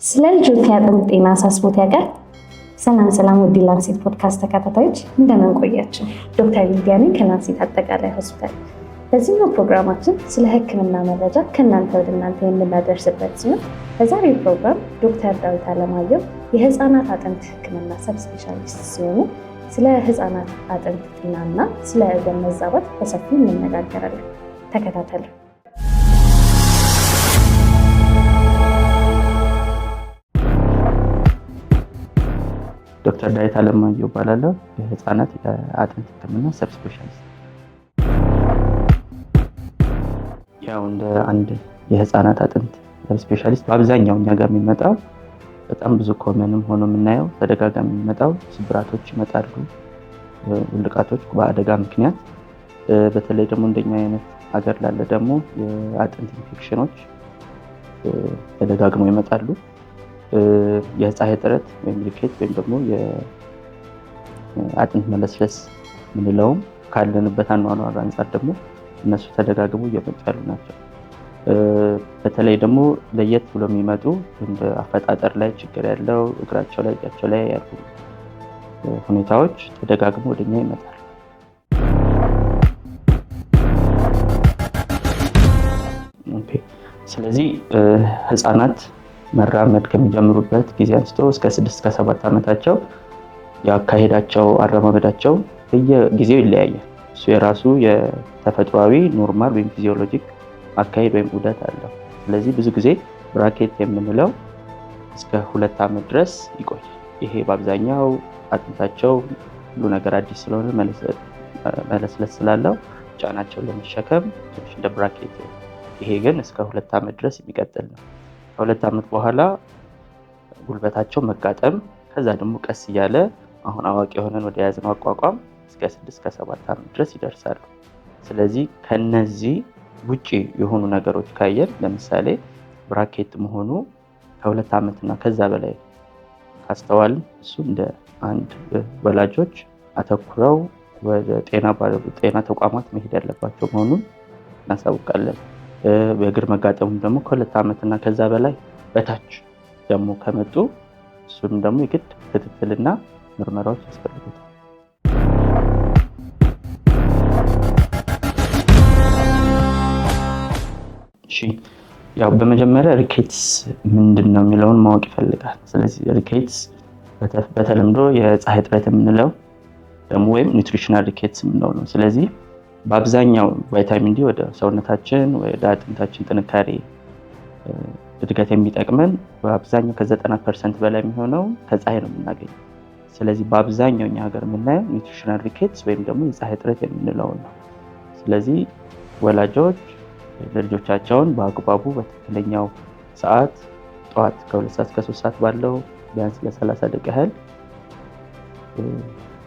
ስለ ልጆች የአጥንት ጤና አሳስቦት ያውቃል? ሰላም ውድ ላንሴት ፖድካስት ተከታታዮች እንደምን ቆያችሁ? ዶክተር ሊዲያ ነኝ ከላንሴት አጠቃላይ ሆስፒታል። በዚህኛው ፕሮግራማችን ስለ ሕክምና መረጃ ከእናንተ ወደ እናንተ የምናደርስበት ሲሆን በዛሬው ፕሮግራም ዶክተር ዳዊት አለማየሁ የህፃናት አጥንት ሕክምና ሰብ ስፔሻሊስት ሲሆኑ ስለ ህፃናት አጥንት ጤናና ስለ እግር መዛባት በሰፊው እንነጋገራለን። ተከታተሉ። ዶክተር ዳዊት አለማየሁ እባላለሁ። የህፃናት የአጥንት ህክምና ሰብ ስፔሻሊስት። ያው እንደ አንድ የህፃናት አጥንት ሰብ ስፔሻሊስት በአብዛኛው እኛ ጋር የሚመጣው በጣም ብዙ ኮመንም ሆኖ የምናየው ተደጋጋሚ የሚመጣው ስብራቶች ይመጣሉ፣ ውልቃቶች በአደጋ ምክንያት። በተለይ ደግሞ እንደኛ አይነት ሀገር ላለ ደግሞ የአጥንት ኢንፌክሽኖች ተደጋግመው ይመጣሉ። የፀሐይ እጥረት ወይም ሪኬት ወይም ደግሞ የአጥንት መለስለስ ምንለውም ካለንበት አኗኗር አንጻር ደግሞ እነሱ ተደጋግመው እየመጡ ያሉ ናቸው። በተለይ ደግሞ ለየት ብሎ የሚመጡ እንደ አፈጣጠር ላይ ችግር ያለው እግራቸው ላይ እጃቸው ላይ ያሉ ሁኔታዎች ተደጋግመው ወደኛ ይመጣሉ። ስለዚህ ህፃናት መራመድ ከሚጀምሩበት ጊዜ አንስቶ እስከ 6-7 ዓመታቸው ያካሄዳቸው አረማመዳቸው በየጊዜው ይለያያል። እሱ የራሱ የተፈጥሯዊ ኖርማል ወይም ፊዚዮሎጂክ አካሄድ ወይም ዑደት አለው። ስለዚህ ብዙ ጊዜ ብራኬት የምንለው እስከ 2 ዓመት ድረስ ይቆያል። ይሄ በአብዛኛው አጥንታቸው ሁሉ ነገር አዲስ ስለሆነ መለስለስ ስላለው ጫናቸውን ለመሸከም ትንሽ እንደ ብራኬት። ይሄ ግን እስከ 2 ዓመት ድረስ የሚቀጥል ነው። ከ2 ዓመት በኋላ ጉልበታቸው መጋጠም፣ ከዛ ደግሞ ቀስ እያለ አሁን አዋቂ የሆነን ወደ ያዝነው አቋቋም እስከ 6-7 ዓመት ድረስ ይደርሳሉ። ስለዚህ ከነዚህ ውጪ የሆኑ ነገሮች ካየን ለምሳሌ ብራኬት መሆኑ ከ2 ዓመትና ከዛ በላይ ካስተዋልን እሱ እንደ አንድ ወላጆች አተኩረው ወደ ጤና ተቋማት መሄድ ያለባቸው መሆኑን እናሳውቃለን። በእግር መጋጠሙም ደግሞ ከ2 ዓመትና ከዛ በላይ በታች ደግሞ ከመጡ እሱም ደግሞ የግድ ክትትልና ምርመራዎች ያስፈልጉታል። ያው በመጀመሪያ ሪኬትስ ምንድን ነው የሚለውን ማወቅ ይፈልጋል። ስለዚህ ሪኬትስ በተለምዶ የፀሐይ እጥረት የምንለው ደግሞ ወይም ኒውትሪሽናል ሪኬትስ የምንለው ነው። ስለዚህ በአብዛኛው ቫይታሚን ዲ ወደ ሰውነታችን ወደ አጥንታችን ጥንካሬ እድገት የሚጠቅመን በአብዛኛው ከ90% በላይ የሚሆነው ከፀሐይ ነው የምናገኘው። ስለዚህ በአብዛኛው እኛ ሀገር የምናየው ኒውትሪሽናል ሪኬትስ ወይም ደግሞ የፀሐይ እጥረት የምንለው ነው። ስለዚህ ወላጆች ለልጆቻቸውን በአግባቡ በትክክለኛው ሰዓት ጠዋት ከ2 ሰዓት እስከ 3 ሰዓት ባለው ቢያንስ ለ30 ደቂቃ ያህል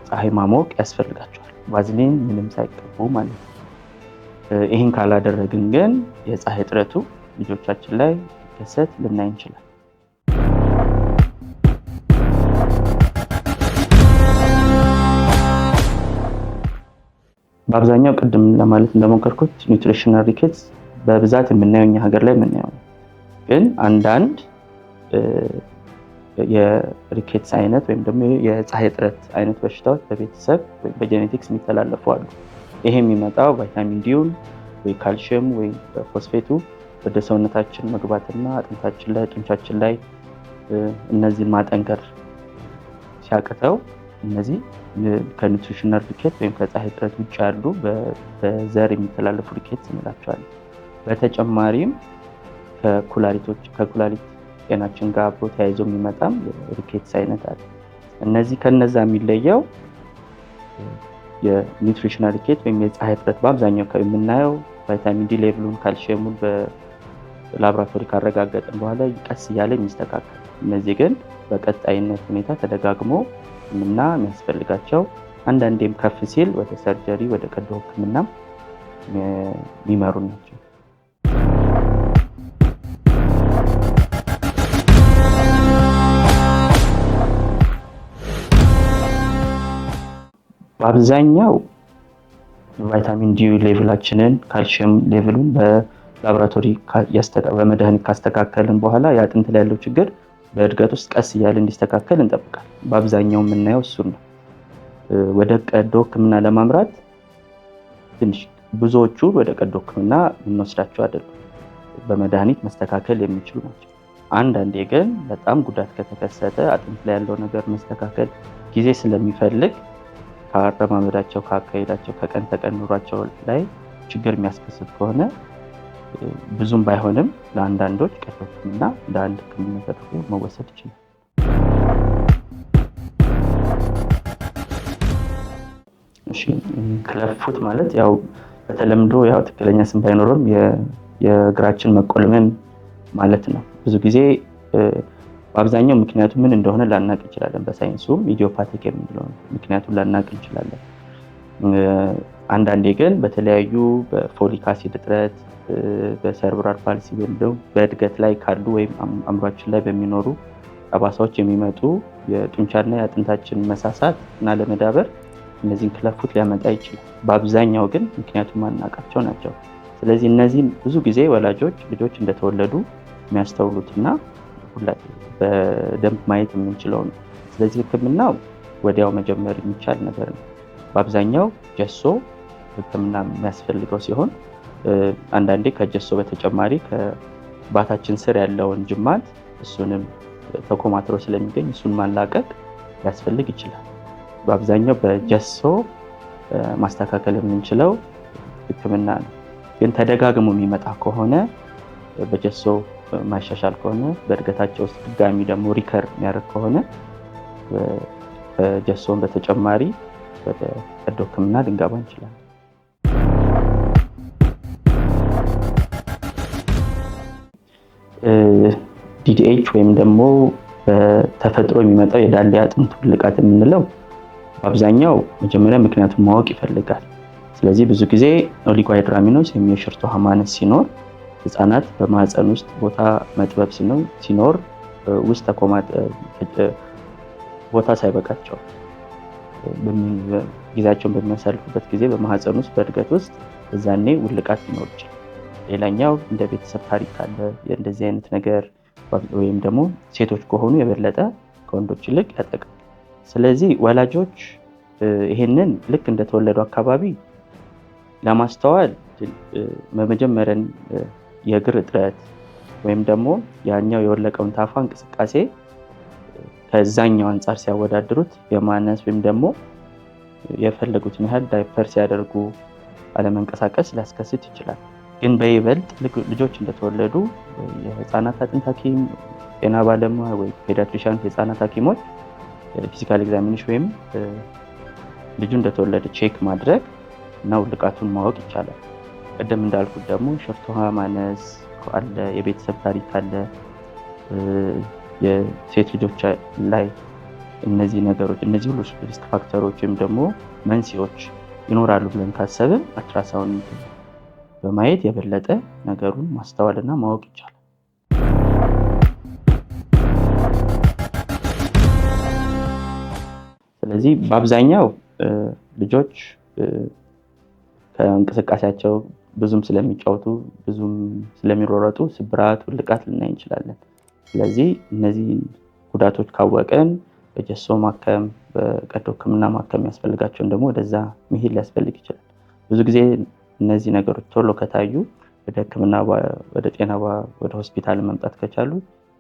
ፀሐይ ማሞቅ ያስፈልጋቸዋል። ቫዝሊን ምንም ሳይቀቡ ማለት ነው። ይህን ካላደረግን ግን የፀሐይ እጥረቱ ልጆቻችን ላይ ሊከሰት ልናይ እንችላል። በአብዛኛው ቅድም ለማለት እንደሞከርኩት ኒውትሪሽናል ሪኬትስ በብዛት የምናየው እኛ ሀገር ላይ የምናየው ነው። ግን አንዳንድ የሪኬትስ አይነት ወይም ደግሞ የፀሐይ እጥረት አይነት በሽታዎች በቤተሰብ ወይም በጄኔቲክስ የሚተላለፉ አሉ። ይሄ የሚመጣው ቫይታሚን ዲውን ወይ ካልሽየም ወይ ፎስፌቱ ወደ ሰውነታችን መግባትና አጥንታችን ላይ ጡንቻችን ላይ እነዚህን ማጠንከር ሲያቅተው እነዚህ ከኒውትሪሽናል ሪኬት ወይም ከፀሐይ እጥረት ውጭ ያሉ በዘር የሚተላለፉ ሪኬትስ እንላቸዋለን። በተጨማሪም ከኩላሊት ጤናችን ጋር አብሮ ተያይዞ የሚመጣም ሪኬትስ አይነት አለ። እነዚህ ከነዛ የሚለየው የኒውትሪሽናል ሪኬት ወይም የፀሐይ እጥረት በአብዛኛው የምናየው ቫይታሚን ዲ ሌቭሉን ካልሽየሙን በላቦራቶሪ ካረጋገጥን በኋላ ቀስ እያለ የሚስተካከል፣ እነዚህ ግን በቀጣይነት ሁኔታ ተደጋግሞ እና የሚያስፈልጋቸው አንዳንዴም ከፍ ሲል ወደ ሰርጀሪ ወደ ቀዶ ሕክምና የሚመሩ ናቸው። በአብዛኛው ቫይታሚን ዲ ሌቭላችንን ካልሽየም ሌቭሉን በላቦራቶሪ በመድኃኒት ካስተካከልን በኋላ የአጥንት ላይ ያለው ችግር በእድገት ውስጥ ቀስ እያለ እንዲስተካከል እንጠብቃለን። በአብዛኛው የምናየው እሱን ነው። ወደ ቀዶ ሕክምና ለማምራት ትንሽ ብዙዎቹ ወደ ቀዶ ሕክምና የምንወስዳቸው አይደሉም። በመድኃኒት መስተካከል የሚችሉ ናቸው። አንዳንዴ ግን በጣም ጉዳት ከተከሰተ አጥንት ላይ ያለው ነገር መስተካከል ጊዜ ስለሚፈልግ ከአረማመዳቸው፣ ከአካሄዳቸው፣ ከቀን ተቀን ኑሯቸው ላይ ችግር የሚያስከስት ከሆነ ብዙም ባይሆንም ለአንዳንዶች ቀዶ ሕክምና እንደ አንድ ሕክምና ተደርጎ መወሰድ ይችላል። ክለብ ፉት ማለት ያው በተለምዶ ያው ትክክለኛ ስም ባይኖርም የእግራችን መቆልመም ማለት ነው። ብዙ ጊዜ በአብዛኛው ምክንያቱ ምን እንደሆነ ላናቅ እንችላለን። በሳይንሱም ኢዲዮፓቲክ የምንለው ምክንያቱን ላናቅ እንችላለን። አንዳንዴ ግን በተለያዩ በፎሊክ አሲድ እጥረት፣ በሰርብራል ፓልሲ ወይም ደግሞ በእድገት ላይ ካሉ ወይም አእምሯችን ላይ በሚኖሩ ጠባሳዎች የሚመጡ የጡንቻና የአጥንታችን መሳሳት እና ለመዳበር እነዚህን ክለብ ፉት ሊያመጣ ይችላል። በአብዛኛው ግን ምክንያቱም ማናቃቸው ናቸው። ስለዚህ እነዚህን ብዙ ጊዜ ወላጆች ልጆች እንደተወለዱ የሚያስተውሉትና በደንብ ማየት የምንችለው ነው። ስለዚህ ሕክምናው ወዲያው መጀመር የሚቻል ነገር ነው። በአብዛኛው ጀሶ ሕክምና የሚያስፈልገው ሲሆን አንዳንዴ ከጀሶ በተጨማሪ ከባታችን ስር ያለውን ጅማት እሱንም ተኮማትሮ ስለሚገኝ እሱን ማላቀቅ ሊያስፈልግ ይችላል። በአብዛኛው በጀሶ ማስተካከል የምንችለው ሕክምና ነው። ግን ተደጋግሞ የሚመጣ ከሆነ በጀሶ ማሻሻል ከሆነ በእድገታቸው ውስጥ ድጋሚ ደግሞ ሪከር የሚያደርግ ከሆነ ከጀሶን በተጨማሪ ወደ ቀዶ ሕክምና ልንገባ እንችላለን። ዲዲኤች ወይም ደግሞ በተፈጥሮ የሚመጣው የዳሌ አጥንት ውልቃት የምንለው በአብዛኛው መጀመሪያ ምክንያቱም ማወቅ ይፈልጋል። ስለዚህ ብዙ ጊዜ ኦሊጎሃይድራሚኖስ ወይም የሽርት ውሃ ማነስ ሲኖር፣ ህፃናት በማህፀን ውስጥ ቦታ መጥበብ ሲኖር ውስጥ ቦታ ሳይበቃቸው ጊዜያቸውን በሚያሳልፉበት ጊዜ በማህፀን ውስጥ በእድገት ውስጥ እዛኔ ውልቃት ሊኖር ይችላል። ሌላኛው እንደ ቤተሰብ ታሪክ አለ እንደዚህ አይነት ነገር ወይም ደግሞ ሴቶች ከሆኑ የበለጠ ከወንዶች ይልቅ ያጠቃል። ስለዚህ ወላጆች ይሄንን ልክ እንደተወለዱ አካባቢ ለማስተዋል በመጀመሪያን የእግር እጥረት ወይም ደግሞ ያኛው የወለቀውን ታፋ እንቅስቃሴ ከዛኛው አንጻር ሲያወዳድሩት የማነስ ወይም ደግሞ የፈለጉትን ያህል ዳይፐር ሲያደርጉ አለመንቀሳቀስ ሊያስከስት ይችላል። ግን በይበልጥ ልጆች እንደተወለዱ የህፃናት አጥንት ሐኪም፣ ጤና ባለሙያ ወይ ፔዲያትሪሻን የህፃናት ሐኪሞች ፊዚካል ኤግዛሚኔሽን ወይም ልጁ እንደተወለደ ቼክ ማድረግ እና ውልቃቱን ማወቅ ይቻላል። ቀደም እንዳልኩት ደግሞ ሽርት ውሃ ማነስ አለ፣ የቤተሰብ ታሪክ አለ፣ የሴት ልጆች ላይ እነዚህ ነገሮች እነዚህ ሁሉ ሪስክ ፋክተሮች ወይም ደግሞ መንስኤዎች ይኖራሉ ብለን ካሰብን አልትራሳውንድ በማየት የበለጠ ነገሩን ማስተዋልና ማወቅ ይቻላል። ስለዚህ በአብዛኛው ልጆች ከእንቅስቃሴያቸው ብዙም ስለሚጫወቱ ብዙም ስለሚሮረጡ ስብራት፣ ውልቃት ልናይ እንችላለን። ስለዚህ እነዚህ ጉዳቶች ካወቀን በጀሶ ማከም፣ በቀዶ ሕክምና ማከም ያስፈልጋቸውን ደግሞ ወደዛ መሄድ ሊያስፈልግ ይችላል። ብዙ ጊዜ እነዚህ ነገሮች ቶሎ ከታዩ ወደ ሕክምና ወደ ጤና ወደ ሆስፒታል መምጣት ከቻሉ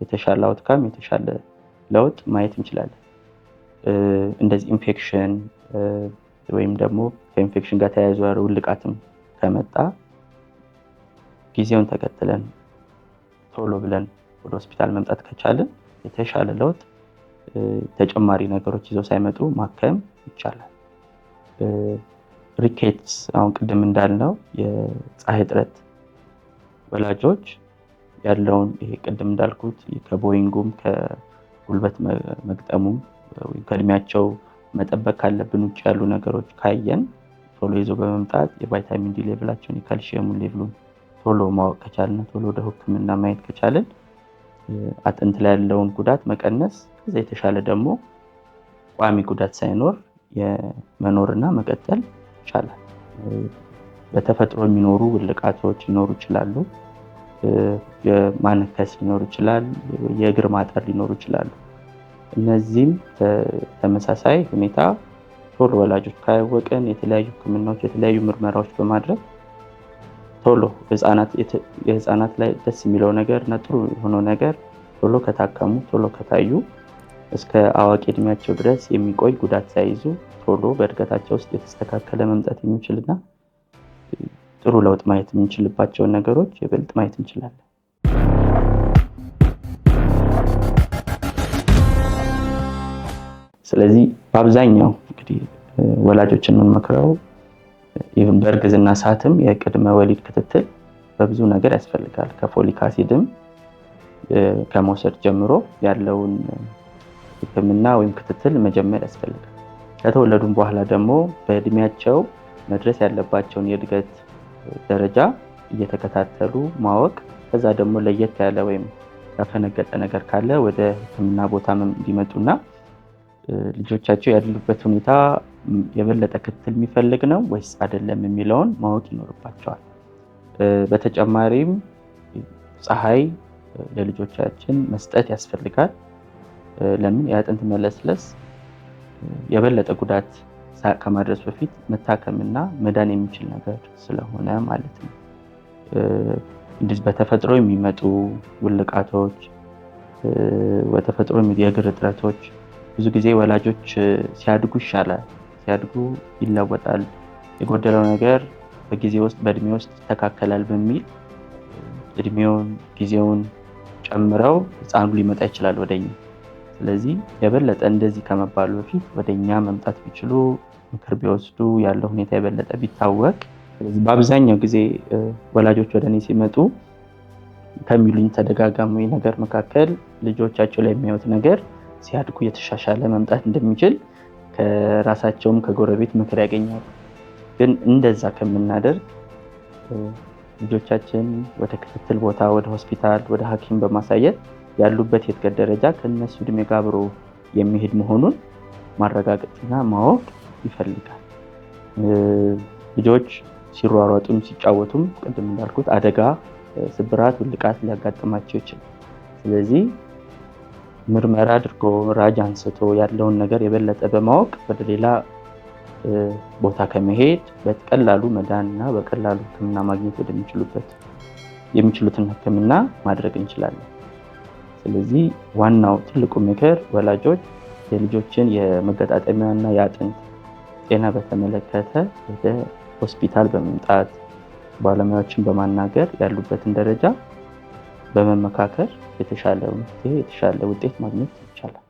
የተሻለ አውትካም የተሻለ ለውጥ ማየት እንችላለን። እንደዚህ ኢንፌክሽን ወይም ደግሞ ከኢንፌክሽን ጋር ተያይዞ ውልቃትም ከመጣ ጊዜውን ተከትለን ቶሎ ብለን ወደ ሆስፒታል መምጣት ከቻለን የተሻለ ለውጥ ተጨማሪ ነገሮች ይዘው ሳይመጡ ማከም ይቻላል። ሪኬትስ አሁን ቅድም እንዳልነው የፀሐይ እጥረት ወላጆች ያለውን ይሄ ቅድም እንዳልኩት ከቦይንጉም ከጉልበት መግጠሙም ከእድሜያቸው መጠበቅ ካለብን ውጭ ያሉ ነገሮች ካየን ቶሎ ይዞ በመምጣት የቫይታሚን ዲ ሌቭላቸውን የካልሲየሙን ሌቭሉን ቶሎ ማወቅ ከቻልን ቶሎ ወደ ሕክምና ማየት ከቻልን አጥንት ላይ ያለውን ጉዳት መቀነስ ከዛ የተሻለ ደግሞ ቋሚ ጉዳት ሳይኖር የመኖርና መቀጠል ይቻላል። በተፈጥሮ የሚኖሩ ውልቃቶች ሊኖሩ ይችላሉ። የማነከስ ሊኖር ይችላል፣ የእግር ማጠር ሊኖሩ ይችላሉ። እነዚህም ተመሳሳይ ሁኔታ ቶሎ ወላጆች ካወቅን የተለያዩ ሕክምናዎች የተለያዩ ምርመራዎች በማድረግ ቶሎ የህፃናት ላይ ደስ የሚለው ነገር እና ጥሩ የሆነው ነገር ቶሎ ከታከሙ ቶሎ ከታዩ እስከ አዋቂ እድሜያቸው ድረስ የሚቆይ ጉዳት ሳይዙ ቶሎ በእድገታቸው ውስጥ የተስተካከለ መምጣት የሚችልና ጥሩ ለውጥ ማየት የምንችልባቸውን ነገሮች ይበልጥ ማየት እንችላለን። ስለዚህ በአብዛኛው እንግዲህ ወላጆችን የምንመክረው በእርግዝና ሰዓትም የቅድመ ወሊድ ክትትል በብዙ ነገር ያስፈልጋል። ከፎሊክ አሲድም ከመውሰድ ጀምሮ ያለውን ሕክምና ወይም ክትትል መጀመር ያስፈልጋል። ከተወለዱም በኋላ ደግሞ በእድሜያቸው መድረስ ያለባቸውን የእድገት ደረጃ እየተከታተሉ ማወቅ፣ ከዛ ደግሞ ለየት ያለ ወይም ያፈነገጠ ነገር ካለ ወደ ሕክምና ቦታ እንዲመጡና ልጆቻቸው ያሉበት ሁኔታ የበለጠ ክትትል የሚፈልግ ነው ወይስ አይደለም የሚለውን ማወቅ ይኖርባቸዋል። በተጨማሪም ፀሐይ ለልጆቻችን መስጠት ያስፈልጋል። ለምን? የአጥንት መለስለስ የበለጠ ጉዳት ከማድረስ በፊት መታከምና መዳን የሚችል ነገር ስለሆነ ማለት ነው። እንደዚህ በተፈጥሮ የሚመጡ ውልቃቶች፣ በተፈጥሮ የእግር እጥረቶች ብዙ ጊዜ ወላጆች ሲያድጉ ይሻላል፣ ሲያድጉ ይለወጣል፣ የጎደለው ነገር በጊዜ ውስጥ በእድሜ ውስጥ ይስተካከላል በሚል እድሜውን ጊዜውን ጨምረው ህፃኑ ሊመጣ ይችላል ወደኛ። ስለዚህ የበለጠ እንደዚህ ከመባሉ በፊት ወደኛ መምጣት ቢችሉ ምክር ቢወስዱ ያለው ሁኔታ የበለጠ ቢታወቅ። ስለዚህ በአብዛኛው ጊዜ ወላጆች ወደ እኔ ሲመጡ ከሚሉኝ ተደጋጋሚ ነገር መካከል ልጆቻቸው ላይ የሚያዩት ነገር ሲያድጉ የተሻሻለ መምጣት እንደሚችል ከራሳቸውም ከጎረቤት ምክር ያገኛሉ። ግን እንደዛ ከምናደርግ ልጆቻችን ወደ ክትትል ቦታ፣ ወደ ሆስፒታል፣ ወደ ሐኪም በማሳየት ያሉበት የእድገት ደረጃ ከነሱ እድሜ ጋር አብሮ የሚሄድ መሆኑን ማረጋገጥና ማወቅ ይፈልጋል። ልጆች ሲሯሯጡም ሲጫወቱም ቅድም እንዳልኩት አደጋ፣ ስብራት፣ ውልቃት ሊያጋጥማቸው ይችላል። ስለዚህ ምርመራ አድርጎ ራጅ አንስቶ ያለውን ነገር የበለጠ በማወቅ ወደ ሌላ ቦታ ከመሄድ በቀላሉ መዳን እና በቀላሉ ሕክምና ማግኘት የሚችሉትን ሕክምና ማድረግ እንችላለን። ስለዚህ ዋናው ትልቁ ምክር ወላጆች የልጆችን የመገጣጠሚያና የአጥንት ጤና በተመለከተ ወደ ሆስፒታል በመምጣት ባለሙያዎችን በማናገር ያሉበትን ደረጃ በመመካከር የተሻለ ውጤት ማግኘት ይቻላል።